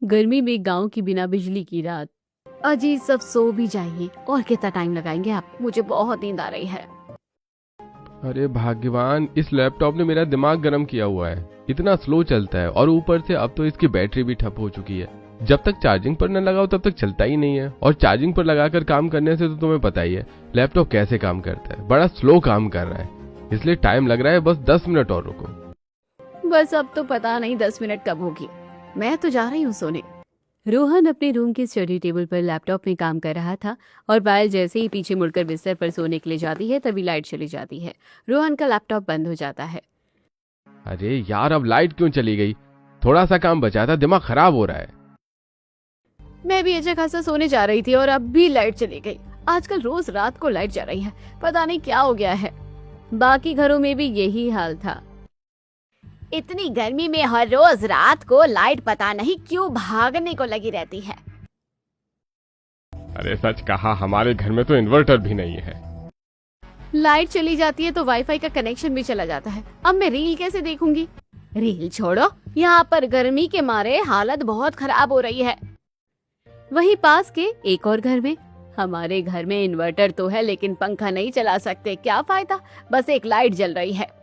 गर्मी में गांव की बिना बिजली की रात। अजी सब सो भी जाइए। और कितना टाइम लगाएंगे आप? मुझे बहुत नींद आ रही है। अरे भाग्यवान, इस लैपटॉप ने मेरा दिमाग गर्म किया हुआ है। इतना स्लो चलता है और ऊपर से अब तो इसकी बैटरी भी ठप हो चुकी है। जब तक चार्जिंग पर न लगाओ तब तक चलता ही नहीं है, और चार्जिंग पर लगाकर काम करने से तो तुम्हें पता ही है लैपटॉप कैसे काम करता है। बड़ा स्लो काम कर रहा है, इसलिए टाइम लग रहा है। बस 10 मिनट और रुको। बस अब तो पता नहीं 10 मिनट कब होगी। मैं तो जा रही हूँ सोने। रोहन अपने रूम की स्टडी टेबल पर लैपटॉप में काम कर रहा था और पायल जैसे ही पीछे मुड़कर बिस्तर पर सोने के लिए जाती है तभी लाइट चली जाती है। रोहन का लैपटॉप बंद हो जाता है। अरे यार, अब लाइट क्यों चली गई? थोड़ा सा काम बचा था, दिमाग खराब हो रहा है। मैं भी अच्छा खासा सोने जा रही थी और अब भी लाइट चली गई। आजकल रोज रात को लाइट जा रही है, पता नहीं क्या हो गया है। बाकी घरों में भी यही हाल था। इतनी गर्मी में हर रोज रात को लाइट पता नहीं क्यों भागने को लगी रहती है। अरे सच कहा, हमारे घर में तो इन्वर्टर भी नहीं है। लाइट चली जाती है तो वाईफाई का कनेक्शन भी चला जाता है। अब मैं रील कैसे देखूंगी? रील छोड़ो, यहाँ पर गर्मी के मारे हालत बहुत खराब हो रही है। वहीं पास के एक और घर में, हमारे घर में इन्वर्टर तो है लेकिन पंखा नहीं चला सकते, क्या फायदा, बस एक लाइट जल रही है।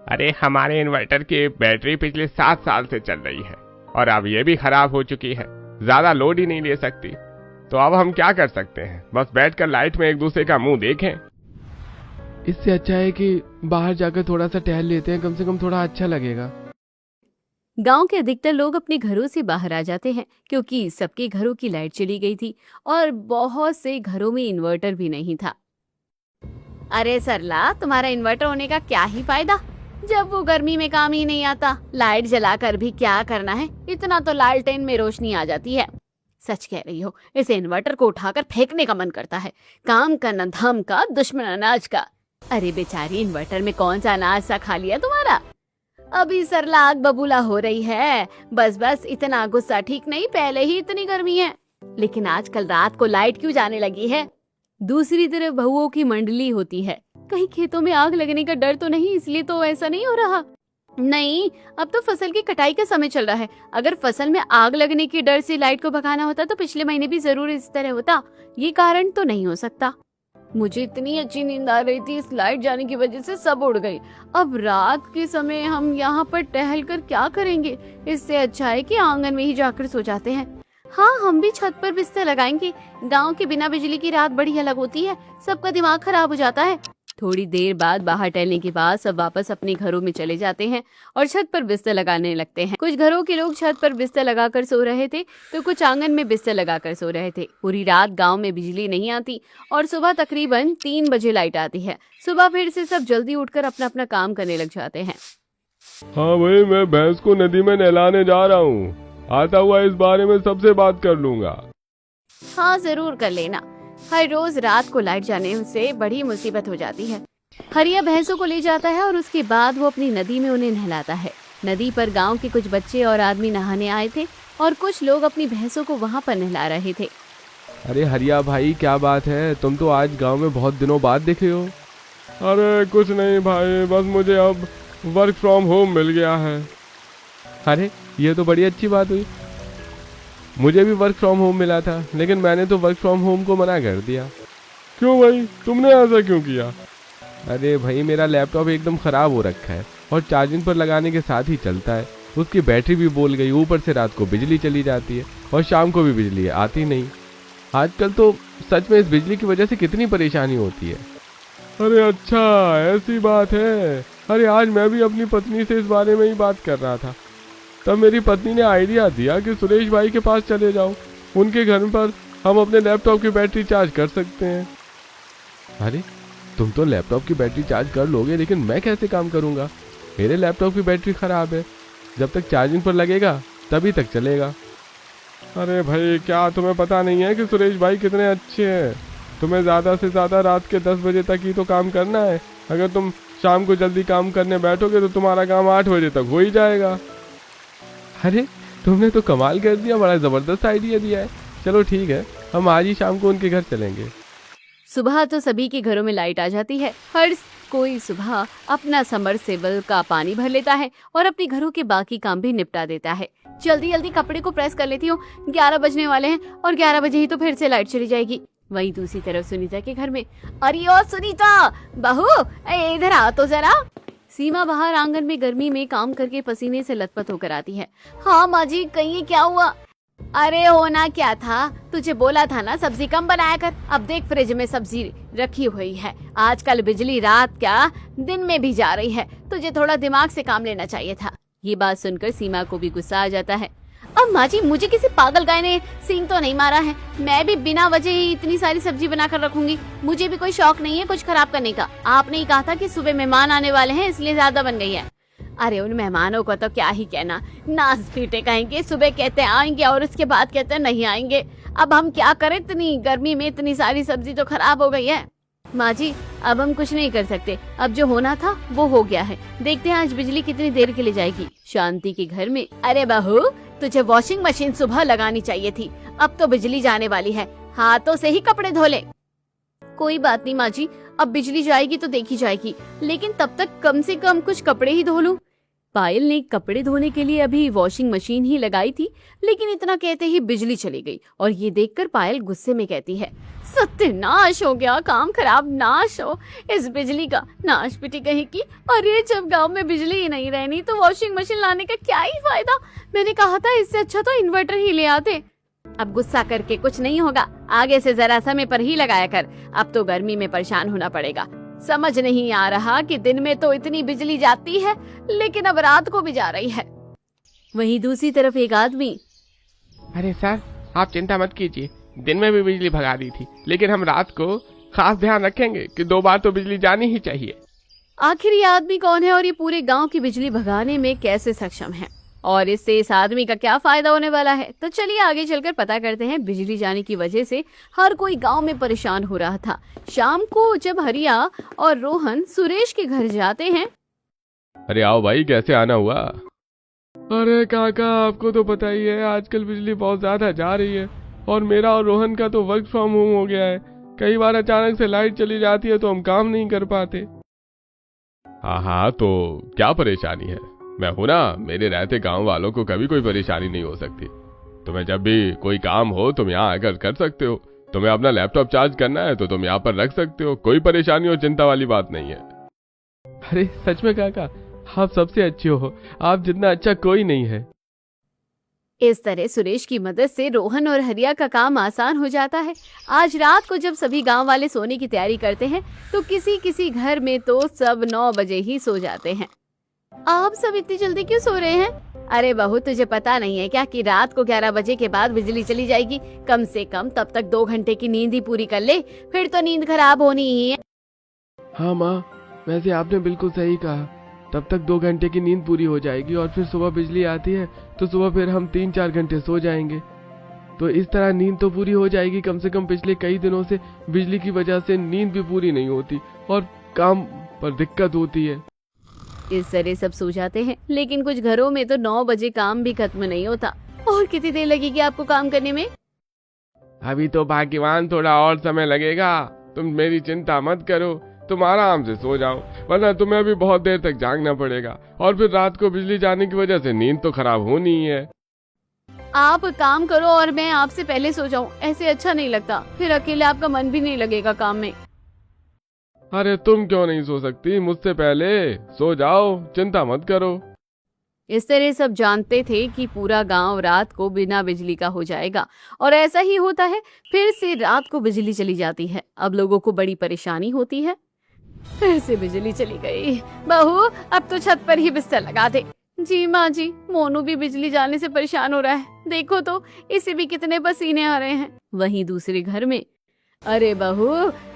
अरे हमारे इन्वर्टर की बैटरी पिछले 7 साल से चल रही है और अब ये भी खराब हो चुकी है, ज्यादा लोड ही नहीं ले सकती। तो अब हम क्या कर सकते हैं? बस बैठकर लाइट में एक दूसरे का मुंह देखें। इससे अच्छा है कि बाहर जाकर थोड़ा सा टहल लेते हैं, कम से कम थोड़ा अच्छा लगेगा। गांव के अधिकतर लोग अपने घरों से बाहर आ जाते हैं क्योंकि सबके घरों की लाइट चली गई थी और बहुत से घरों में इन्वर्टर भी नहीं था। अरे सरला, तुम्हारा इन्वर्टर होने का क्या ही फायदा जब वो गर्मी में काम ही नहीं आता। लाइट जलाकर भी क्या करना है, इतना तो लालटेन में रोशनी आ जाती है। सच कह रही हो, इसे इन्वर्टर को उठाकर फेंकने का मन करता है। काम का न धम का, दुश्मन अनाज का। अरे बेचारी, इन्वर्टर में कौन सा अनाज सा खा लिया तुम्हारा? अभी सरला आग बबूला हो रही है। बस बस, इतना गुस्सा ठीक नहीं, पहले ही इतनी गर्मी है। लेकिन आजकल रात को लाइट क्यों जाने लगी है? दूसरी तरफ बहुओं की मंडली होती है। कहीं खेतों में आग लगने का डर तो नहीं, इसलिए तो ऐसा नहीं हो रहा। नहीं, अब तो फसल की कटाई का समय चल रहा है। अगर फसल में आग लगने के डर से लाइट को भगाना होता तो पिछले महीने भी जरूर इस तरह होता। ये कारण तो नहीं हो सकता। मुझे इतनी अच्छी नींद आ रही थी, इस लाइट जाने की वजह से सब उड़ गई। अब रात के समय हम यहाँ पर टहल कर क्या करेंगे? इससे अच्छा है कि आंगन में ही जाकर सो जाते हैं। हाँ, हम भी छत पर बिस्तर लगाएंगे। गांव की बिना बिजली की रात बड़ी अलग होती है, सबका दिमाग खराब हो जाता है। थोड़ी देर बाद बाहर टहलने के बाद सब वापस अपने घरों में चले जाते हैं और छत पर बिस्तर लगाने लगते हैं। कुछ घरों के लोग छत पर बिस्तर लगाकर सो रहे थे तो कुछ आंगन में बिस्तर लगाकर सो रहे थे। पूरी रात गांव में बिजली नहीं आती और सुबह तकरीबन 3 बजे लाइट आती है। सुबह फिर से सब जल्दी उठकर अपना अपना काम करने लग जाते हैं। हाँ भाई, मैं भैंस को नदी में नहलाने जा रहा हूँ। आता हुआ इस बारे में सबसे बात कर लूंगा। हाँ, जरूर कर लेना। हर रोज रात को लाइट जाने से बड़ी मुसीबत हो जाती है। हरिया भैंसों को ले जाता है और उसके बाद वो अपनी नदी में उन्हें नहलाता है। नदी पर गांव के कुछ बच्चे और आदमी नहाने आए थे और कुछ लोग अपनी भैंसों को वहां पर नहला रहे थे। अरे हरिया भाई, क्या बात है? तुम तो आज गांव में बहुत दिनों बाद दिखे हो। अरे कुछ नहीं भाई, बस मुझे अब वर्क फ्रॉम होम मिल गया है। अरे ये तो बड़ी अच्छी बात हुई। मुझे भी वर्क फ्रॉम होम मिला था, लेकिन मैंने तो वर्क फ्रॉम होम को मना कर दिया। क्यों भाई, तुमने ऐसा क्यों किया? अरे भाई, मेरा लैपटॉप एकदम ख़राब हो रखा है और चार्जिंग पर लगाने के साथ ही चलता है। उसकी बैटरी भी बोल गई, ऊपर से रात को बिजली चली जाती है और शाम को भी बिजली आती नहीं। आजकल तो सच में इस बिजली की वजह से कितनी परेशानी होती है। अरे अच्छा, ऐसी बात है। अरे आज मैं भी अपनी पत्नी से इस बारे में ही बात कर रहा था, तब मेरी पत्नी ने आइडिया दिया कि सुरेश भाई के पास चले जाओ, उनके घर पर हम अपने लैपटॉप की बैटरी चार्ज कर सकते हैं। अरे तुम तो लैपटॉप की बैटरी चार्ज कर लोगे, लेकिन मैं कैसे काम करूंगा? मेरे लैपटॉप की बैटरी खराब है, जब तक चार्जिंग पर लगेगा तभी तक चलेगा। अरे भाई, क्या तुम्हें पता नहीं है कि सुरेश भाई कितने अच्छे हैं? तुम्हें ज़्यादा से ज़्यादा रात के 10 बजे तक ही तो काम करना है। अगर तुम शाम को जल्दी काम करने बैठोगे तो तुम्हारा काम 8 बजे तक हो ही जाएगा। अरे तुमने तो कमाल कर दिया, बड़ा ज़बरदस्त आइडिया दिया है। चलो ठीक है, हम आज ही शाम को उनके घर चलेंगे। सुबह तो सभी के घरों में लाइट आ जाती है। हर कोई सुबह अपना सबमर्सिबल का पानी भर लेता है और अपने घरों के बाकी काम भी निपटा देता है। जल्दी जल्दी कपड़े को प्रेस कर लेती हूँ, 11 बजने वाले हैं और 11 बजे ही तो फिर से लाइट चली जाएगी। वहीं दूसरी तरफ सुनीता के घर में, अरे ओ सुनीता बहू, इधर आ तो जरा। सीमा बाहर आंगन में गर्मी में काम करके पसीने से लथपथ होकर आती है। हाँ माँ जी, कहिए क्या हुआ? अरे होना क्या था, तुझे बोला था ना सब्जी कम बनाया कर। अब देख फ्रिज में सब्जी रखी हुई है। आजकल बिजली रात क्या दिन में भी जा रही है, तुझे थोड़ा दिमाग से काम लेना चाहिए था। ये बात सुनकर सीमा को भी गुस्सा आ जाता है। अब माँ जी, मुझे किसी पागल गाय ने सींग तो नहीं मारा है, मैं भी बिना वजह ही इतनी सारी सब्जी बनाकर रखूंगी। मुझे भी कोई शौक नहीं है कुछ खराब करने का। आपने ही कहा था कि सुबह मेहमान आने वाले हैं इसलिए ज्यादा बन गई है। अरे उन मेहमानों को तो क्या ही कहना, नाच पीटे कहेंगे, सुबह कहते हैं आएंगे और उसके बाद कहते हैं नहीं आएंगे। अब हम क्या करें, इतनी गर्मी में इतनी सारी सब्जी तो खराब हो गई है। माँ जी, अब हम कुछ नहीं कर सकते, अब जो होना था वो हो गया है। देखते हैं आज बिजली कितनी देर के लिए जाएगी। शांति के घर में, अरे बहू, तुझे वॉशिंग मशीन सुबह लगानी चाहिए थी, अब तो बिजली जाने वाली है, हाथों से ही कपड़े धो ले। कोई बात नहीं माँ जी, अब बिजली जाएगी तो देखी जाएगी, लेकिन तब तक कम से कम कुछ कपड़े ही धो लूं। पायल ने कपड़े धोने के लिए अभी वॉशिंग मशीन ही लगाई थी, लेकिन इतना कहते ही बिजली चली गई और ये देखकर पायल गुस्से में कहती है, सत्यानाश हो गया, काम खराब, नाश हो इस बिजली का, नाश पिटी कहीं की। अरे जब गांव में बिजली ही नहीं रहनी तो वॉशिंग मशीन लाने का क्या ही फायदा। मैंने कहा था इससे अच्छा तो इन्वर्टर ही ले आते। अब गुस्सा करके कुछ नहीं होगा, आगे से जरा समय पर ही लगाया कर। अब तो गर्मी में परेशान होना पड़ेगा। समझ नहीं आ रहा कि दिन में तो इतनी बिजली जाती है, लेकिन अब रात को भी जा रही है। वहीं दूसरी तरफ एक आदमी, अरे सर, आप चिंता मत कीजिए, दिन में भी बिजली भगा दी थी, लेकिन हम रात को खास ध्यान रखेंगे कि 2 बार तो बिजली जानी ही चाहिए। आखिर ये आदमी कौन है और ये पूरे गांव की बिजली भगाने में कैसे सक्षम है और इससे इस आदमी का क्या फायदा होने वाला है? तो चलिए आगे चलकर पता करते हैं। बिजली जाने की वजह से हर कोई गांव में परेशान हो रहा था। शाम को जब हरिया और रोहन सुरेश के घर जाते हैं, अरे आओ भाई, कैसे आना हुआ? अरे काका, आपको तो पता ही है आजकल बिजली बहुत ज्यादा जा रही है और मेरा और रोहन का तो वर्क फ्रॉम होम हो गया है। कई बार अचानक से लाइट चली जाती है तो हम काम नहीं कर पाते। हाँ, तो क्या परेशानी है? मैं हूं ना, मेरे रहते गांव वालों को कभी कोई परेशानी नहीं हो सकती। तुम्हें जब भी कोई काम हो तुम यहाँ आकर कर सकते हो। तुम्हें अपना लैपटॉप चार्ज करना है तो तुम यहाँ पर रख सकते हो, कोई परेशानी और चिंता वाली बात नहीं है। अरे सच में काका, आप सबसे अच्छे हो, आप जितना अच्छा कोई नहीं है। इस तरह सुरेश की मदद से रोहन और हरिया का काम आसान हो जाता है। आज रात को जब सभी गांव वाले सोने की तैयारी करते हैं तो किसी किसी घर में तो सब 9 बजे ही सो जाते हैं। आप सब इतनी जल्दी क्यों सो रहे हैं? अरे बहू, तुझे पता नहीं है क्या कि रात को 11 बजे के बाद बिजली चली जाएगी। कम से कम तब तक 2 घंटे की नींद ही पूरी कर ले, फिर तो नींद खराब होनी ही है। हाँ माँ, वैसे आपने बिल्कुल सही कहा। तब तक 2 घंटे की नींद पूरी हो जाएगी और फिर सुबह बिजली आती है तो सुबह फिर हम 3-4 घंटे सो जाएंगे। तो इस तरह नींद तो पूरी हो जाएगी। कम से कम पिछले कई दिनों से बिजली की वजह से नींद भी पूरी नहीं होती और काम पर दिक्कत होती है। इस तरह सब सो जाते हैं, लेकिन कुछ घरों में तो 9 बजे काम भी खत्म नहीं होता। और कितनी देर लगेगी आपको काम करने में? अभी तो भाग्यवान, थोड़ा और समय लगेगा। तुम मेरी चिंता मत करो, तुम आराम से सो जाओ, वरना तुम्हें अभी बहुत देर तक जागना पड़ेगा और फिर रात को बिजली जाने की वजह से नींद तो खराब होनी ही है। आप काम करो और मैं आपसे पहले सो जाऊं, ऐसे अच्छा नहीं लगता। फिर अकेले आपका मन भी नहीं लगेगा काम में। अरे तुम क्यों नहीं सो सकती? मुझसे पहले सो जाओ, चिंता मत करो। इस तरह सब जानते थे कि पूरा गांव रात को बिना बिजली का हो जाएगा और ऐसा ही होता है। फिर से रात को बिजली चली जाती है। अब लोगों को बड़ी परेशानी होती है। फिर से बिजली चली गई। बहू, अब तो छत पर ही बिस्तर लगा दे। जी माँ जी, मोनू भी बिजली जाने से परेशान हो रहा है। देखो तो इसे भी कितने पसीने आ रहे हैं। वहीं दूसरे घर में, अरे बहू,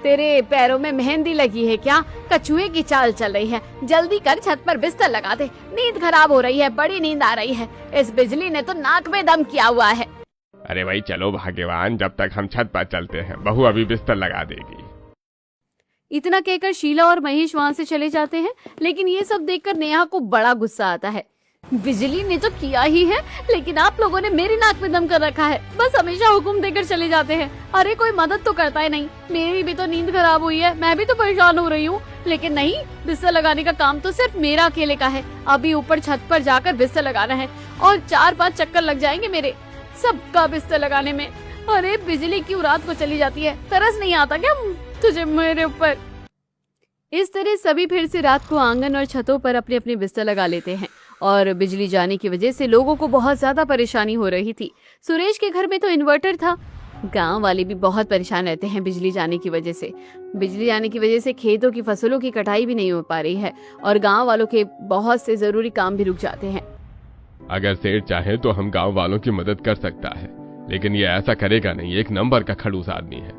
तेरे पैरों में मेहंदी लगी है क्या? कछुए की चाल चल रही है, जल्दी कर छत पर बिस्तर लगा दे। नींद खराब हो रही है, बड़ी नींद आ रही है। इस बिजली ने तो नाक में दम किया हुआ है। अरे भाई चलो भाग्यवान, जब तक हम छत पर चलते हैं, बहू अभी बिस्तर लगा देगी। इतना कहकर शीला और महेश वहाँ से चले जाते हैं, लेकिन ये सब देखकर नेहा को बड़ा गुस्सा आता है। बिजली ने तो किया ही है, लेकिन आप लोगों ने मेरी नाक में दम कर रखा है। बस हमेशा हुक्म देकर चले जाते हैं। अरे कोई मदद तो करता है नहीं। मेरी भी तो नींद खराब हुई है, मैं भी तो परेशान हो रही हूँ। लेकिन नहीं, बिस्तर लगाने का काम तो सिर्फ मेरा अकेले का है। अभी ऊपर छत पर जाकर बिस्तर लगाना है और 4-5 चक्कर लग जाएंगे मेरे सबका बिस्तर लगाने में। अरे बिजली क्यों रात को चली जाती है? तरस नहीं आता क्या तुझे मेरे ऊपर? इस तरह सभी फिर से रात को आंगन और छतों पर अपने अपने बिस्तर लगा लेते हैं और बिजली जाने की वजह से लोगों को बहुत ज्यादा परेशानी हो रही थी। सुरेश के घर में तो इन्वर्टर था। गांव वाले भी बहुत परेशान रहते हैं बिजली जाने की वजह से। बिजली जाने की वजह से खेतों की फसलों की कटाई भी नहीं हो पा रही है और गांव वालों के बहुत से जरूरी काम भी रुक जाते हैं। अगर सेठ चाहे तो हम गांव वालों की मदद कर सकता है, लेकिन ये ऐसा करेगा नहीं। एक नंबर का खड़ूस आदमी है।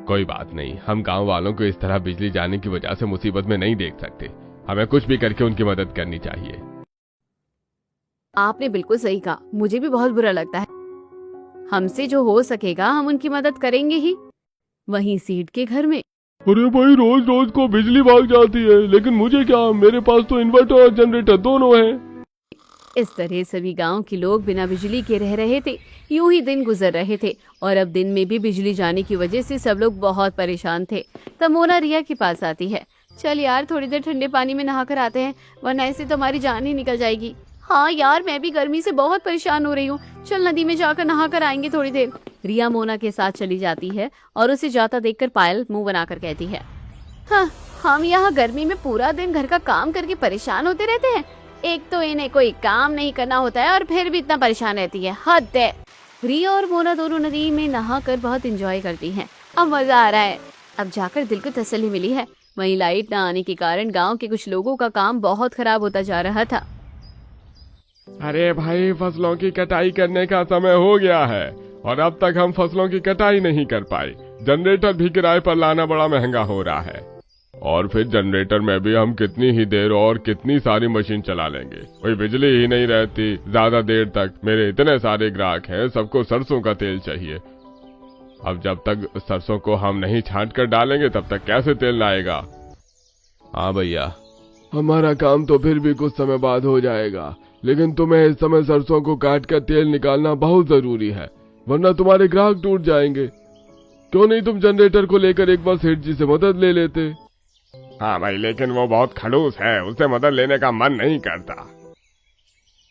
कोई बात नहीं, हम गांव वालों को इस तरह बिजली जाने की वजह से मुसीबत में नहीं देख सकते। हमें कुछ भी करके उनकी मदद करनी चाहिए। आपने बिल्कुल सही कहा, मुझे भी बहुत बुरा लगता है। हमसे जो हो सकेगा हम उनकी मदद करेंगे ही। वहीं सेठ के घर में, अरे भाई, रोज रोज को बिजली भाग जाती है, लेकिन मुझे क्या, मेरे पास तो इन्वर्टर और जनरेटर दोनों हैं। इस तरह सभी गांव के लोग बिना बिजली के रह रहे थे। यूं ही दिन गुजर रहे थे और अब दिन में भी बिजली जाने की वजह से सब लोग बहुत परेशान थे। तब मोना रिया के पास आती है। चल यार, थोड़ी देर ठंडे पानी में नहाकर आते हैं, वरना ऐसे तो हमारी जान ही निकल जाएगी। हाँ यार, मैं भी गर्मी से बहुत परेशान हो रही हूँ। चल नदी में जाकर नहाकर आएंगे थोड़ी देर। रिया मोना के साथ चली जाती है और उसे जाता देखकर पायल मुंह बनाकर कहती है, हाँ, हम यहाँ गर्मी में पूरा दिन घर का काम करके परेशान होते रहते हैं। एक तो इन्हें कोई काम नहीं करना होता है और फिर भी इतना परेशान रहती है, हद है। रिया और मोना दोनों नदी में नहाकर बहुत एंजॉय करती हैं। अब मजा आ रहा है। अब जाकर दिल को तसल्ली मिली है। वहीं लाइट न आने के कारण गांव के कुछ लोगों का काम बहुत खराब होता जा रहा था। अरे भाई, फसलों की कटाई करने का समय हो गया है और अब तक हम फसलों की कटाई नहीं कर पाए। जनरेटर भी किराए पर लाना बड़ा महंगा हो रहा है और फिर जनरेटर में भी हम कितनी ही देर और कितनी सारी मशीन चला लेंगे, कोई बिजली ही नहीं रहती ज्यादा देर तक। मेरे इतने सारे ग्राहक हैं, सबको सरसों का तेल चाहिए। अब जब तक सरसों को हम नहीं छांट कर डालेंगे तब तक कैसे तेल लाएगा? हाँ भैया, हमारा काम तो फिर भी कुछ समय बाद हो जाएगा, लेकिन तुम्हें इस समय सरसों को काट कर तेल निकालना बहुत जरूरी है, वरना तुम्हारे ग्राहक टूट जाएंगे। क्यों नहीं तुम जनरेटर को लेकर एक बार सेठ जी से मदद ले लेते? हाँ भाई, लेकिन वो बहुत खड़ूस है, उससे मदद लेने का मन नहीं करता।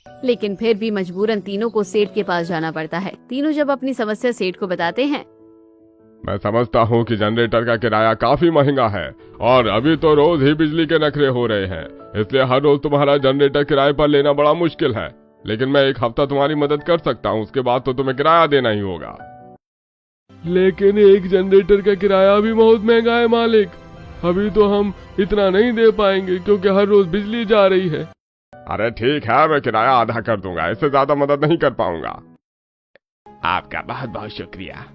लेकिन फिर भी मजबूरन तीनों को सेठ के पास जाना पड़ता है। तीनों जब अपनी समस्या सेठ को बताते हैं, मैं समझता हूँ कि जनरेटर का किराया काफी महंगा है और अभी तो रोज ही बिजली के नखरे हो रहे हैं, इसलिए हर रोज तुम्हारा जनरेटर किराए पर लेना बड़ा मुश्किल है। लेकिन मैं एक हफ्ता तुम्हारी मदद कर सकता हूँ, उसके बाद तो तुम्हें किराया देना ही होगा। लेकिन एक जनरेटर का किराया भी बहुत महंगा है मालिक। अभी तो हम इतना नहीं दे पाएंगे क्योंकि हर रोज बिजली जा रही है। अरे ठीक है, मैं किराया आधा कर दूंगा, इससे ज्यादा मदद नहीं कर पाऊंगा। आपका बहुत बहुत शुक्रिया।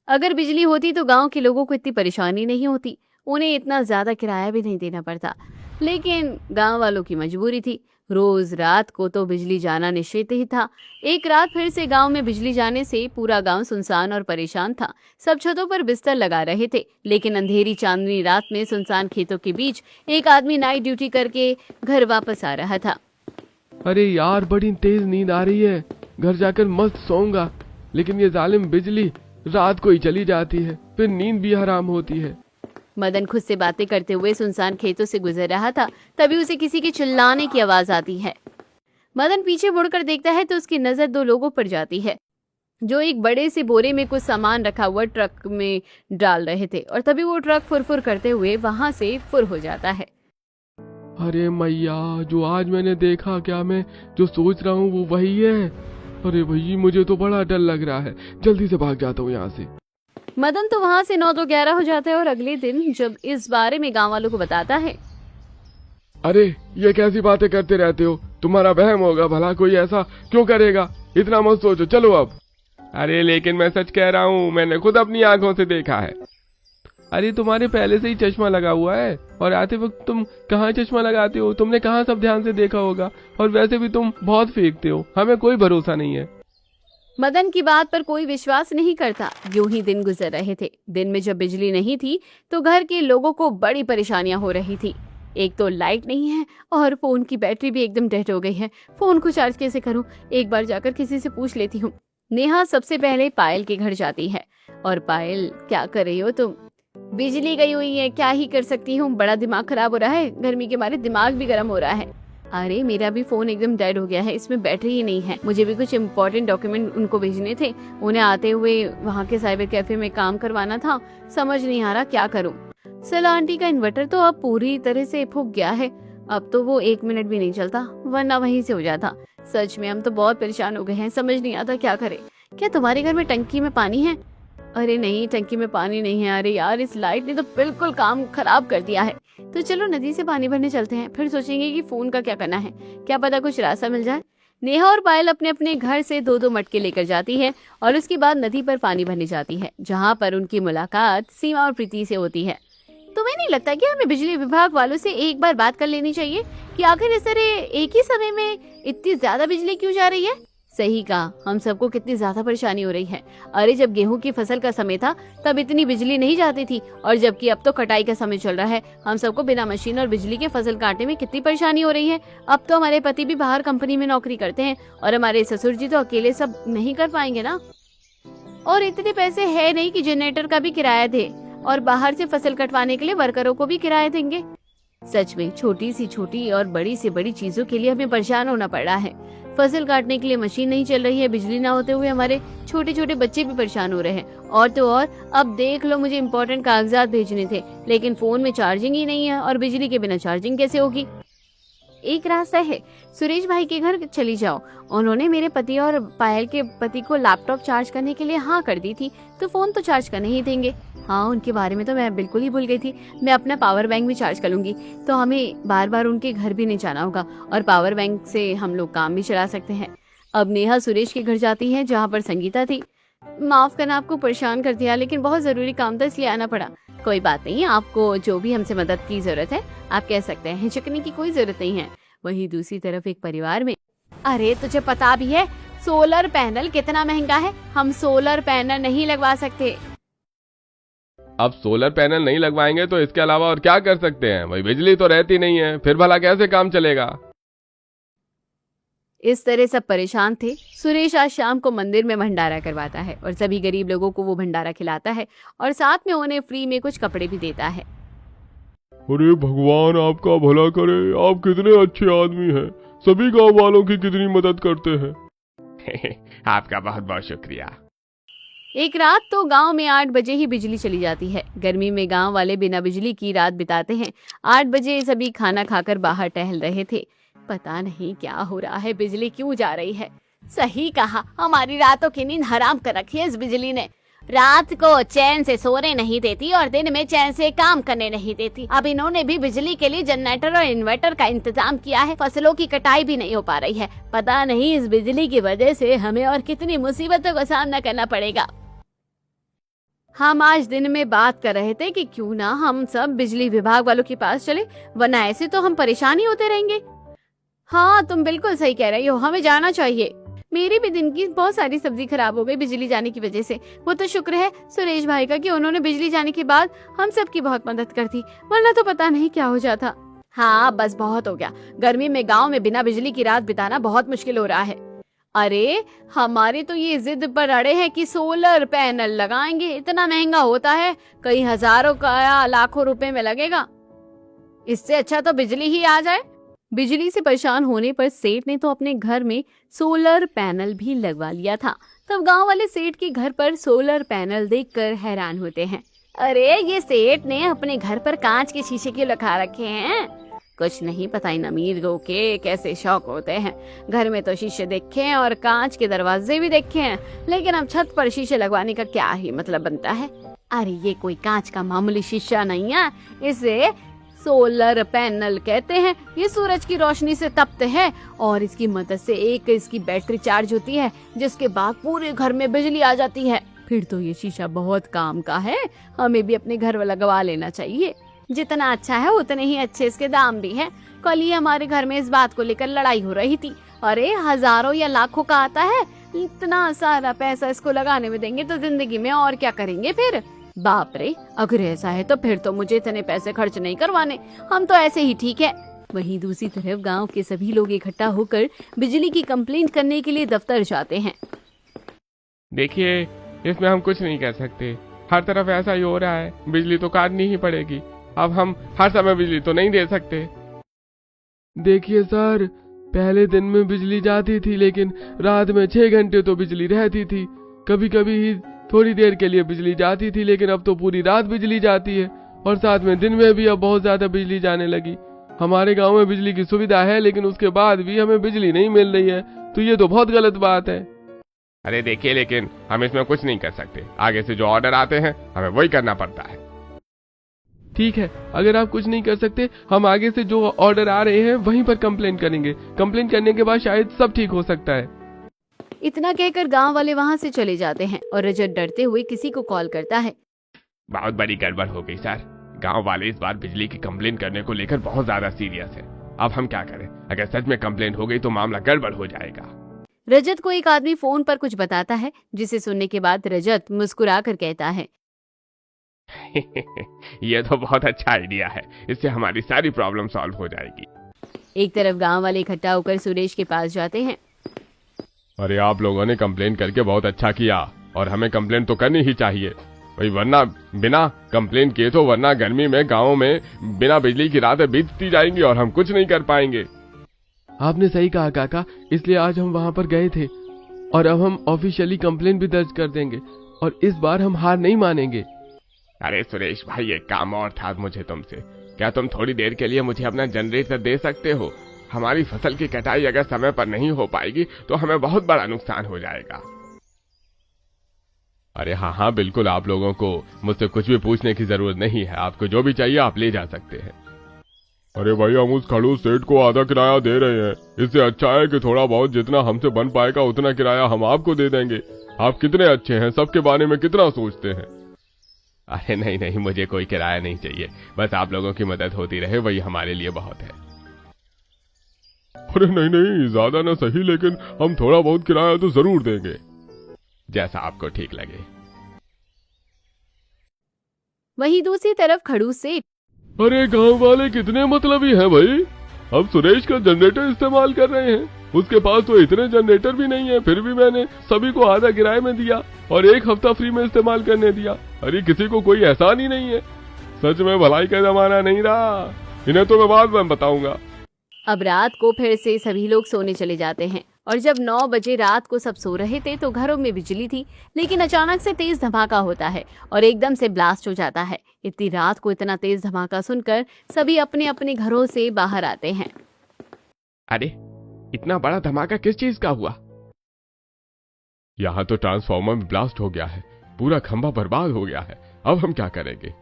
अगर बिजली होती तो गांव के लोगों को इतनी परेशानी नहीं होती, उन्हें इतना ज्यादा किराया भी नहीं देना पड़ता। लेकिन गांव वालों की मजबूरी थी। रोज रात को तो बिजली जाना निश्चित ही था। एक रात फिर से गांव में बिजली जाने से पूरा गांव सुनसान और परेशान था। सब छतों पर बिस्तर लगा रहे थे, लेकिन अंधेरी चांदनी रात में सुनसान खेतों के बीच एक आदमी नाइट ड्यूटी करके घर वापस आ रहा था। अरे यार, बड़ी तेज नींद आ रही है, घर जाकर मस्त सोऊंगा, लेकिन ये जालिम बिजली रात को ही चली जाती है, फिर नींद भी हराम होती है। मदन खुद से बातें करते हुए सुनसान खेतों से गुजर रहा था। तभी उसे किसी के चिल्लाने की आवाज आती है। मदन पीछे मुड़कर देखता है तो उसकी नजर दो लोगों पर जाती है जो एक बड़े से बोरे में कुछ सामान रखा हुआ ट्रक में डाल रहे थे, और तभी वो ट्रक फुरफुर करते हुए वहां से फुर हो जाता है। अरे मैया, जो आज मैंने देखा, क्या मैं जो सोच रहा हूँ वो वही है? अरे भैया, मुझे तो बड़ा डर लग रहा है, जल्दी से भाग जाता हूँ यहाँ से। मदन तो वहां से 9 तो 11 हो जाता है और अगले दिन जब इस बारे में गांव वालों को बताता है, अरे ये कैसी बातें करते रहते हो, तुम्हारा वहम होगा, भला कोई ऐसा क्यों करेगा, इतना मत सोचो, चलो अब। अरे लेकिन मैं सच कह रहा हूँ, मैंने खुद अपनी आंखों से देखा है। अरे तुम्हारे पहले से ही चश्मा लगा हुआ है और आते वक्त तुम कहाँ चश्मा लगाते हो, तुमने कहाँ सब ध्यान से देखा होगा, और वैसे भी तुम बहुत फेंकते हो, हमें कोई भरोसा नहीं है। मदन की बात पर कोई विश्वास नहीं करता। यूं ही दिन गुजर रहे थे। दिन में जब बिजली नहीं थी तो घर के लोगों को बड़ी परेशानियां हो रही थी। एक तो लाइट नहीं है और फोन की बैटरी भी एकदम डेड हो गई है। फोन को चार्ज कैसे करूं? एक बार जाकर किसी से पूछ लेती हूँ। नेहा सबसे पहले पायल के घर जाती है। और पायल, क्या कर रही हो तुम? बिजली गई हुई है, क्या ही कर सकती हूँ, बड़ा दिमाग खराब हो रहा है, गर्मी के मारे दिमाग भी गर्म हो रहा है। अरे मेरा भी फोन एकदम डेड हो गया है, इसमें बैटरी ही नहीं है। मुझे भी कुछ इम्पोर्टेंट डॉक्यूमेंट उनको भेजने थे, उन्हें आते हुए वहाँ के साइबर कैफे में काम करवाना था। समझ नहीं आ रहा क्या करूँ। सला आंटी का इन्वर्टर तो अब पूरी तरह से फूक गया है, अब तो वो 1 मिनट भी नहीं चलता, वरना वहीं से हो जाता। सच में हम तो बहुत परेशान हो गए हैं, समझ नहीं आता क्या करें। क्या तुम्हारे घर में टंकी में पानी है? अरे नहीं, टंकी में पानी नहीं है। अरे यार, इस लाइट ने तो बिल्कुल काम खराब कर दिया है। तो चलो नदी से पानी भरने चलते हैं, फिर सोचेंगे कि फोन का क्या करना है, क्या पता कुछ रास्ता मिल जाए। नेहा और पायल अपने अपने घर से 2-2 मटके लेकर जाती है और उसके बाद नदी पर पानी भरने जाती है, जहाँ पर उनकी मुलाकात सीमा और प्रीति से होती है। तुम्हें नहीं लगता कि हमें बिजली विभाग वालों से एक बार बात कर लेनी चाहिए कि आखिर इस तरह एक ही समय में इतनी ज्यादा बिजली क्यों जा रही है? सही कहा, हम सबको कितनी ज्यादा परेशानी हो रही है। अरे जब गेहूं की फसल का समय था तब इतनी बिजली नहीं जाती थी, और जबकि अब तो कटाई का समय चल रहा है, हम सबको बिना मशीन और बिजली के फसल काटने में कितनी परेशानी हो रही है। अब तो हमारे पति भी बाहर कंपनी में नौकरी करते हैं और हमारे ससुर जी तो अकेले सब नहीं कर पाएंगे ना। और इतने पैसे है नहीं कि जनरेटर का भी किराया दे और बाहर से फसल कटवाने के लिए वर्करों को भी किराया देंगे। सच में छोटी सी छोटी और बड़ी से बड़ी चीजों के लिए हमें परेशान होना पड़ रहा है। फसल काटने के लिए मशीन नहीं चल रही है, बिजली ना होते हुए हमारे छोटे छोटे बच्चे भी परेशान हो रहे हैं। और तो और अब देख लो, मुझे इम्पोर्टेंट कागजात भेजने थे, लेकिन फोन में चार्जिंग ही नहीं है और बिजली के बिना चार्जिंग कैसे होगी। एक रास्ता है, सुरेश भाई के घर चली जाओ। उन्होंने मेरे पति और पायल के पति को लैपटॉप चार्ज करने के लिए हाँ कर दी थी, तो फोन तो चार्ज करने ही देंगे। हाँ, उनके बारे में तो मैं बिल्कुल ही भूल गई थी। मैं अपना पावर बैंक भी चार्ज कर लूंगी, तो हमें बार बार उनके घर भी नहीं जाना होगा और पावर बैंक से हम लोग काम भी चला सकते हैं। अब नेहा सुरेश के घर जाती है, जहाँ पर संगीता थी। माफ करना, आपको परेशान कर दिया, लेकिन बहुत जरूरी काम था इसलिए आना पड़ा। कोई बात नहीं, आपको जो भी हमसे मदद की जरूरत है आप कह सकते हैं, हिचकने की कोई जरूरत नहीं है। वहीं दूसरी तरफ एक परिवार में, अरे तुझे पता भी है सोलर पैनल कितना महंगा है, हम सोलर पैनल नहीं लगवा सकते। अब सोलर पैनल नहीं लगवाएंगे तो इसके अलावा और क्या कर सकते हैं? भाई बिजली तो रहती नहीं है, फिर भला कैसे काम चलेगा? इस तरह सब परेशान थे। सुरेश आज शाम को मंदिर में भंडारा करवाता है और सभी गरीब लोगों को वो भंडारा खिलाता है और साथ में उन्हें फ्री में कुछ कपड़े भी देता है। अरे भगवान आपका भला करे, आप कितने अच्छे आदमी हैं, सभी गांव वालों की कितनी मदद करते हैं। आपका बहुत बहुत शुक्रिया। एक रात तो गांव में 8 बजे ही बिजली चली जाती है। गर्मी में गांव वाले बिना बिजली की रात बिताते हैं। 8 बजे सभी खाना खाकर बाहर टहल रहे थे। पता नहीं क्या हो रहा है, बिजली क्यों जा रही है। सही कहा, हमारी रातों की नींद हराम कर रखी है इस बिजली ने। रात को चैन से सोने नहीं देती और दिन में चैन से काम करने नहीं देती। अब इन्होंने भी बिजली के लिए जनरेटर और इन्वर्टर का इंतजाम किया है। फसलों की कटाई भी नहीं हो पा रही है। पता नहीं इस बिजली की वजह से हमें और कितनी मुसीबतों का सामना करना पड़ेगा। हम आज दिन में बात कर रहे थे कि क्यों ना हम सब बिजली विभाग वालों के पास चले, वरना ऐसे तो हम परेशान ही होते रहेंगे। हाँ, तुम बिल्कुल सही कह रही हो, हमें जाना चाहिए। मेरी भी दिन की बहुत सारी सब्जी खराब हो गई बिजली जाने की वजह से। वो तो शुक्र है सुरेश भाई का कि उन्होंने बिजली जाने के बाद हम सब की बहुत मदद कर दी, वरना तो पता नहीं क्या हो जाता। हाँ बस बहुत हो गया, गर्मी में गांव में बिना बिजली की रात बिताना बहुत मुश्किल हो रहा है। अरे हमारे तो ये जिद पर अड़े हैं कि सोलर पैनल लगाएंगे। इतना महंगा होता है, कई हजारों का या लाखों रुपए में लगेगा। इससे अच्छा तो बिजली ही आ जाए। बिजली से परेशान होने पर सेठ ने तो अपने घर में सोलर पैनल भी लगवा लिया था। तब गांव वाले सेठ के घर पर सोलर पैनल देखकर हैरान होते हैं। अरे ये सेठ ने अपने घर पर कांच के शीशे क्यों लगा रखे हैं? कुछ नहीं पता इन अमीरों के कैसे शौक होते हैं। घर में तो शीशे देखे हैं और कांच के दरवाजे भी देखे हैं, लेकिन अब छत पर शीशे लगवाने का क्या ही मतलब बनता है। अरे ये कोई कांच का मामूली शीशा नहीं है, इसे सोलर पैनल कहते हैं। ये सूरज की रोशनी से तप्त है और इसकी मदद से एक इसकी बैटरी चार्ज होती है, जिसके बाद पूरे घर में बिजली आ जाती है। फिर तो ये शीशा बहुत काम का है, हमें भी अपने घर में लगवा लेना चाहिए। जितना अच्छा है उतने ही अच्छे इसके दाम भी हैं। कल ही हमारे घर में इस बात को लेकर लड़ाई हो रही थी। अरे हजारों या लाखों का आता है, इतना सारा पैसा इसको लगाने में देंगे तो जिंदगी में और क्या करेंगे फिर। बाप रे, अगर ऐसा है तो फिर तो मुझे इतने पैसे खर्च नहीं करवाने, हम तो ऐसे ही ठीक है। वहीं दूसरी तरफ गांव के सभी लोग इकट्ठा होकर बिजली की कंप्लेंट करने के लिए दफ्तर जाते हैं। देखिए, इसमें हम कुछ नहीं कर सकते, हर तरफ ऐसा ही हो रहा है, बिजली तो काटनी ही पड़ेगी। अब हम हर समय बिजली तो नहीं दे सकते। देखिए सर, पहले दिन में बिजली जाती थी, लेकिन रात में 6 घंटे तो बिजली रहती थी। कभी कभी ही थोड़ी देर के लिए बिजली जाती थी, लेकिन अब तो पूरी रात बिजली जाती है, और साथ में दिन में भी अब बहुत ज्यादा बिजली जाने लगी। हमारे गांव में बिजली की सुविधा है, लेकिन उसके बाद भी हमें बिजली नहीं मिल रही है, तो ये तो बहुत गलत बात है। अरे देखिए, लेकिन हम इसमें कुछ नहीं कर सकते, आगे से जो ऑर्डर आते हैं हमें वही करना पड़ता है। ठीक है, अगर आप कुछ नहीं कर सकते, हम आगे से जो ऑर्डर आ रहे हैं वहीं पर कंप्लेंट करेंगे। कंप्लेंट करने के बाद शायद सब ठीक हो सकता है। इतना कहकर गांव वाले वहां से चले जाते हैं और रजत डरते हुए किसी को कॉल करता है। बहुत बड़ी गड़बड़ हो गई सर, गांव वाले इस बार बिजली की कंप्लेंट करने को लेकर बहुत ज्यादा सीरियस है। अब हम क्या करें? अगर सच में कंप्लेंट हो गई तो मामला गड़बड़ हो जाएगा। रजत को एक आदमी फोन पर कुछ बताता है, जिसे सुनने के बाद रजत मुस्कुरा कर कहता है, ये तो बहुत अच्छा आइडिया है, इससे हमारी सारी प्रॉब्लम सॉल्व हो जाएगी। एक तरफ गांव वाले इकट्ठा होकर सुरेश के पास जाते हैं। अरे आप लोगों ने कंप्लेंट करके बहुत अच्छा किया, और हमें कंप्लेंट तो करनी ही चाहिए भाई, वरना बिना कंप्लेंट किए तो वरना गर्मी में गाँव में बिना बिजली की रातें बीतती जाएंगी और हम कुछ नहीं कर पाएंगे। आपने सही कहा काका, इसलिए आज हम वहाँ पर गए थे, और अब हम ऑफिशियली कंप्लेंट भी दर्ज कर देंगे, और इस बार हम हार नहीं मानेंगे। अरे सुरेश भाई, एक काम और था मुझे तुमसे, क्या तुम थोड़ी देर के लिए मुझे अपना जनरेटर दे सकते हो? हमारी फसल की कटाई अगर समय पर नहीं हो पाएगी तो हमें बहुत बड़ा नुकसान हो जाएगा। अरे हाँ हाँ बिल्कुल, आप लोगों को मुझसे कुछ भी पूछने की जरूरत नहीं है, आपको जो भी चाहिए आप ले जा सकते हैं। अरे भाई, हम उस खड़ूस सेठ को आधा किराया दे रहे हैं, इससे अच्छा है कि थोड़ा बहुत जितना हमसे बन पाएगा उतना किराया हम आपको दे देंगे। आप कितने अच्छे हैं, सबके बारे में कितना सोचते हैं। अरे नहीं नहीं, मुझे कोई किराया नहीं चाहिए, बस आप लोगों की मदद होती रहे वही हमारे लिए बहुत है। अरे नहीं नहीं, ज्यादा ना सही, लेकिन हम थोड़ा बहुत किराया तो जरूर देंगे, जैसा आपको ठीक लगे। वहीं दूसरी तरफ खड़ूस सेठ, अरे गांव वाले कितने मतलबी हैं भाई, अब सुरेश का जनरेटर इस्तेमाल कर रहे हैं, उसके पास तो इतने जनरेटर भी नहीं है, फिर भी मैंने सभी को आधा किराए में दिया और 1 हफ्ता फ्री में इस्तेमाल करने दिया। अरे किसी को कोई एहसान ही नहीं है, सच में भलाई का जमाना नहीं रहा, इन्हें तो मैं बाद में बताऊंगा। अब रात को फिर से सभी लोग सोने चले जाते हैं, और जब 9 बजे रात को सब सो रहे थे तो घरों में बिजली थी, लेकिन अचानक से तेज धमाका होता है और एकदम से ब्लास्ट हो जाता है। इतनी रात को इतना तेज धमाका सुनकर सभी अपने अपने घरों से बाहर आते हैं। अरे इतना बड़ा धमाका किस चीज का हुआ? यहाँ तो ट्रांसफार्मर में ब्लास्ट हो गया है, पूरा खंभा बर्बाद हो गया है, अब हम क्या करेंगे?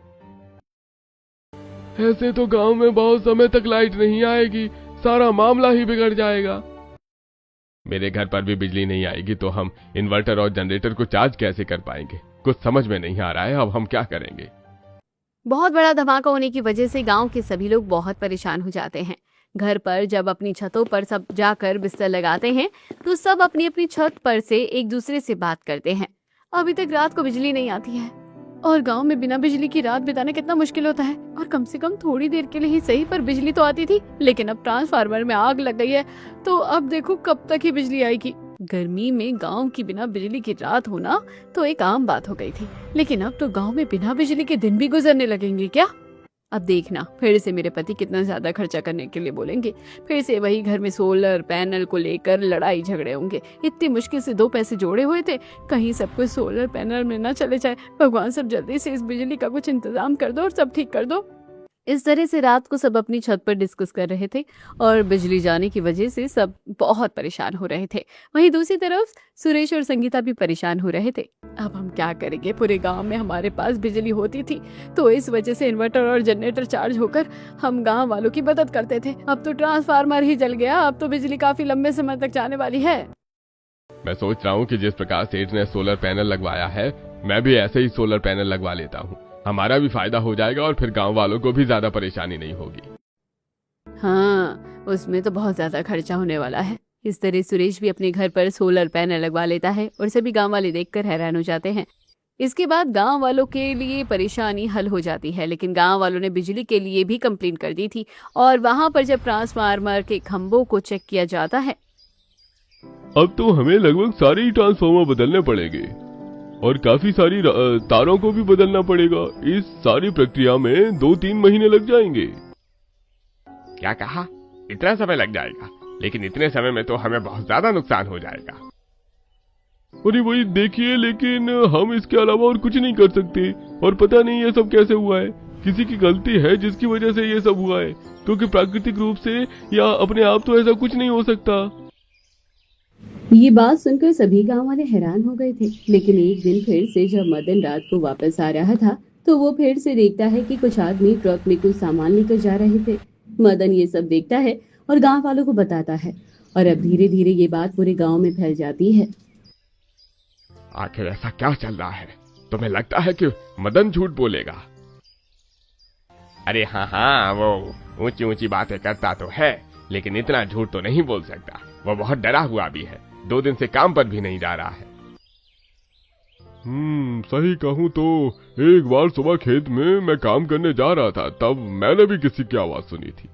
ऐसे तो गांव में बहुत समय तक लाइट नहीं आएगी, सारा मामला ही बिगड़ जाएगा। मेरे घर पर भी बिजली नहीं आएगी तो हम इन्वर्टर और जनरेटर को चार्ज कैसे कर पाएंगे? कुछ समझ में नहीं आ रहा है, अब हम क्या करेंगे? बहुत बड़ा धमाका होने की वजह से गांव के सभी लोग बहुत परेशान हो जाते हैं। घर पर जब अपनी छतों पर सब जाकर बिस्तर लगाते हैं तो सब अपनी अपनी छत पर से एक दूसरे से बात करते हैं। अभी तक रात को बिजली नहीं आती है और गांव में बिना बिजली की रात बिताना कितना मुश्किल होता है, और कम से कम थोड़ी देर के लिए ही सही पर बिजली तो आती थी, लेकिन अब ट्रांसफार्मर में आग लग गई है तो अब देखो कब तक ही बिजली आएगी। गर्मी में गांव की बिना बिजली की रात होना तो एक आम बात हो गई थी, लेकिन अब तो गांव में बिना बिजली के दिन भी गुजरने लगेंगे क्या? अब देखना फिर से मेरे पति कितना ज्यादा खर्चा करने के लिए बोलेंगे, फिर से वही घर में सोलर पैनल को लेकर लड़ाई झगड़े होंगे। इतनी मुश्किल से 2 पैसे जोड़े हुए थे, कहीं सब कुछ सोलर पैनल में ना चले जाए। भगवान सब जल्दी से इस बिजली का कुछ इंतजाम कर दो और सब ठीक कर दो। इस तरह से रात को सब अपनी छत पर डिस्कस कर रहे थे और बिजली जाने की वजह से सब बहुत परेशान हो रहे थे। वहीं दूसरी तरफ सुरेश और संगीता भी परेशान हो रहे थे। अब हम क्या करेंगे? पूरे गांव में हमारे पास बिजली होती थी तो इस वजह से इन्वर्टर और जनरेटर चार्ज होकर हम गांव वालों की मदद करते थे। अब तो ट्रांसफार्मर ही जल गया, अब तो बिजली काफी लंबे समय तक जाने वाली है। मैं सोच रहा हूँ कि जिस प्रकार सेठ ने सोलर पैनल लगवाया है, मैं भी ऐसे ही सोलर पैनल लगवा लेता हूँ, हमारा भी फायदा हो जाएगा और फिर गांव वालों को भी ज्यादा परेशानी नहीं होगी। हाँ, उसमें तो बहुत ज्यादा खर्चा होने वाला है। इस तरह सुरेश भी अपने घर पर सोलर पैनल लगवा लेता है और सभी गांव वाले देखकर हैरान हो जाते हैं। इसके बाद गांव वालों के लिए परेशानी हल हो जाती है, लेकिन गांव वालों ने बिजली के लिए भी कंप्लेंट कर दी थी। और वहां पर जब ट्रांसफार्मर के खंभों को चेक किया जाता है, अब तो हमें लगभग सारे ही ट्रांसफार्मर बदलने पड़ेंगे और काफी सारी तारों को भी बदलना पड़ेगा। इस सारी प्रक्रिया में 2-3 महीने लग जाएंगे। क्या कहा? इतना समय लग जाएगा? लेकिन इतने समय में तो हमें बहुत ज्यादा नुकसान हो जाएगा। अरे वही देखिए, लेकिन हम इसके अलावा और कुछ नहीं कर सकते। और पता नहीं ये सब कैसे हुआ है, किसी की गलती है जिसकी वजह से ये सब हुआ है, क्योंकि प्राकृतिक रूप से या अपने आप तो ऐसा कुछ नहीं हो सकता। ये बात सुनकर सभी गांव वाले हैरान हो गए थे। लेकिन एक दिन फिर से जब मदन रात को वापस आ रहा था, तो वो फिर से देखता है कि कुछ आदमी ट्रक में कुछ सामान लेकर जा रहे थे। मदन ये सब देखता है और गांव वालों को बताता है, और अब धीरे धीरे ये बात पूरे गांव में फैल जाती है। आखिर ऐसा क्या चल रहा है? तुम्हें लगता है कि मदन झूठ बोलेगा? अरे हाँ, वो ऊंची ऊंची बातें करता तो है, लेकिन इतना झूठ तो नहीं बोल सकता। वो बहुत डरा हुआ भी है, 2 दिन से काम पर भी नहीं जा रहा है। सही कहूँ तो एक बार सुबह खेत में मैं काम करने जा रहा था, तब मैंने भी किसी की आवाज सुनी थी।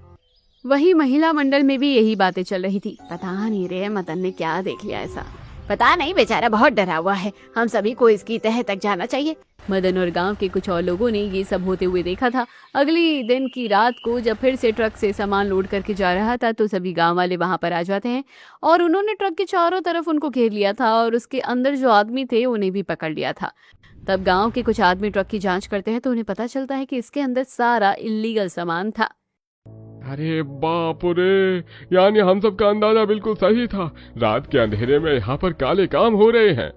वही महिला मंडल में भी यही बातें चल रही थी। पता नहीं रे मदन ने क्या देख लिया ऐसा, पता नहीं, बेचारा बहुत डरा हुआ है। हम सभी को इसकी तह तक जाना चाहिए। मदन और गांव के कुछ और लोगों ने ये सब होते हुए देखा था। अगली दिन की रात को जब फिर से ट्रक से सामान लोड करके जा रहा था, तो सभी गांव वाले वहां पर आ जाते हैं और उन्होंने ट्रक के चारों तरफ उनको घेर लिया था और उसके अंदर जो आदमी थे उन्हें भी पकड़ लिया था। तब गांव के कुछ आदमी ट्रक की जांच करते हैं, तो उन्हें पता चलता है कि इसके अंदर सारा इल्लीगल सामान था। अरे बाप रे, यानी हम सब का अंदाजा बिल्कुल सही था। रात के अंधेरे में यहाँ पर काले काम हो रहे हैं।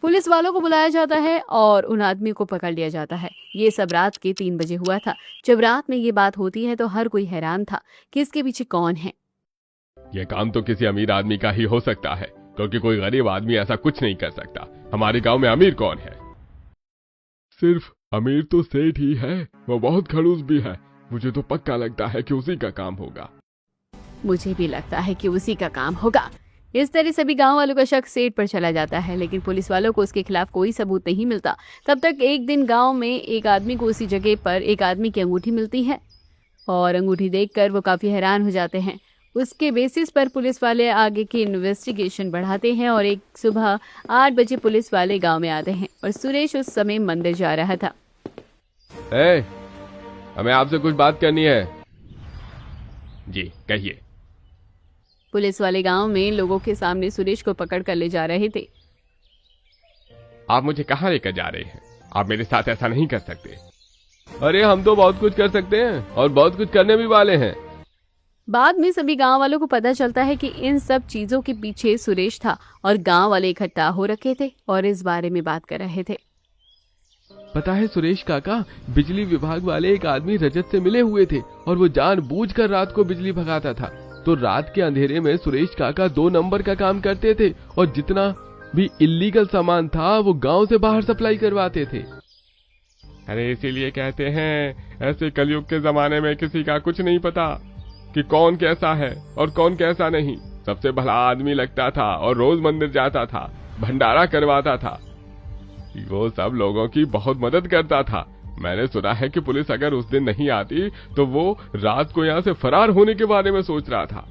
पुलिस वालों को बुलाया जाता है और उन आदमी को पकड़ लिया जाता है। ये सब रात के 3 बजे हुआ था। जब रात में ये बात होती है तो हर कोई हैरान था कि इसके पीछे कौन है। यह काम तो किसी अमीर आदमी का ही हो सकता है, क्योंकि कोई गरीब आदमी ऐसा कुछ नहीं कर सकता। हमारे गांव में अमीर कौन है? सिर्फ अमीर तो सेठ ही है, वो बहुत खड़ूस भी है। मुझे तो पक्का लगता है कि उसी का काम होगा। मुझे भी लगता है कि उसी का काम होगा। इस तरह सभी गांव वालों का शक सेठ पर चला जाता है, लेकिन पुलिस वालों को उसके खिलाफ कोई सबूत नहीं मिलता। तब तक एक दिन गांव में एक आदमी को उसी जगह पर एक आदमी की अंगूठी मिलती है और अंगूठी देखकर वो काफी हैरान हो जाते हैं। उसके बेसिस पर पुलिस वाले आगे की इन्वेस्टिगेशन बढ़ाते हैं और एक सुबह 8 बजे पुलिस वाले गाँव में आते हैं और सुरेश उस समय मंदिर जा रहा था। हमें आपसे कुछ बात करनी है। जी कहिए। पुलिस वाले गांव में लोगों के सामने सुरेश को पकड़ कर ले जा रहे थे। आप मुझे कहाँ लेकर जा रहे हैं? आप मेरे साथ ऐसा नहीं कर सकते। अरे हम तो बहुत कुछ कर सकते हैं और बहुत कुछ करने भी वाले हैं। बाद में सभी गांव वालों को पता चलता है कि इन सब चीजों के पीछे सुरेश था और गांव वाले इकट्ठा हो रखे थे और इस बारे में बात कर रहे थे। पता है सुरेश काका, बिजली विभाग वाले एक आदमी रजत से मिले हुए थे और वो जानबूझकर रात को बिजली भगाता था। तो रात के अंधेरे में सुरेश काका 2 नंबर का काम करते थे और जितना भी इल्लीगल सामान था वो गांव से बाहर सप्लाई करवाते थे। अरे इसीलिए कहते हैं ऐसे कलयुग के जमाने में किसी का कुछ नहीं पता कि कौन कैसा है और कौन कैसा नहीं। सबसे भला आदमी लगता था और रोज मंदिर जाता था, भंडारा करवाता था। वो सब लोगों की बहुत मदद करता था। मैंने सुना है कि पुलिस अगर उस दिन नहीं आती तो वो रात को यहाँ से फरार होने के बारे में सोच रहा था।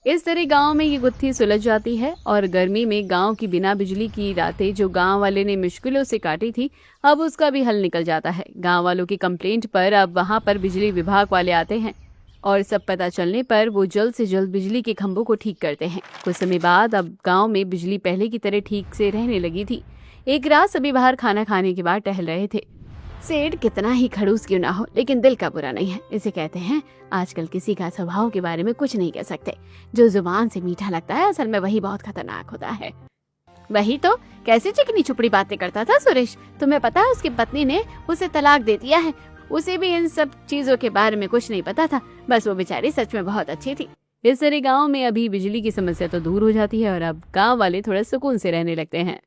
इस तरह गांव में ये गुत्थी सुलझ जाती है और गर्मी में गांव की बिना बिजली की रातें जो गांव वाले ने मुश्किलों से काटी थी, अब उसका भी हल निकल जाता है। गांव वालों की कंप्लेंट पर अब वहां पर बिजली विभाग वाले आते हैं और सब पता चलने पर वो जल्द से जल्द बिजली के खंभों को ठीक करते हैं। कुछ समय बाद अब गाँव में बिजली पहले की तरह ठीक से रहने लगी थी। एक रात सभी बाहर खाना खाने के बाद टहल रहे थे। सेठ कितना ही खड़ूस क्यों ना हो, लेकिन दिल का बुरा नहीं है। इसे कहते हैं आजकल किसी का स्वभाव के बारे में कुछ नहीं कह सकते। जो जुबान से मीठा लगता है असल में वही बहुत खतरनाक होता है। वही तो, कैसे चिकनी चुपड़ी बातें करता था सुरेश। तुम्हें पता है उसकी पत्नी ने उसे तलाक दे दिया है। उसे भी इन सब चीजों के बारे में कुछ नहीं पता था। बस वो बेचारी सच में बहुत अच्छी थी। इस तरह गाँव में अभी बिजली की समस्या तो दूर हो जाती है और अब गाँव वाले थोड़ा सुकून से रहने लगते हैं।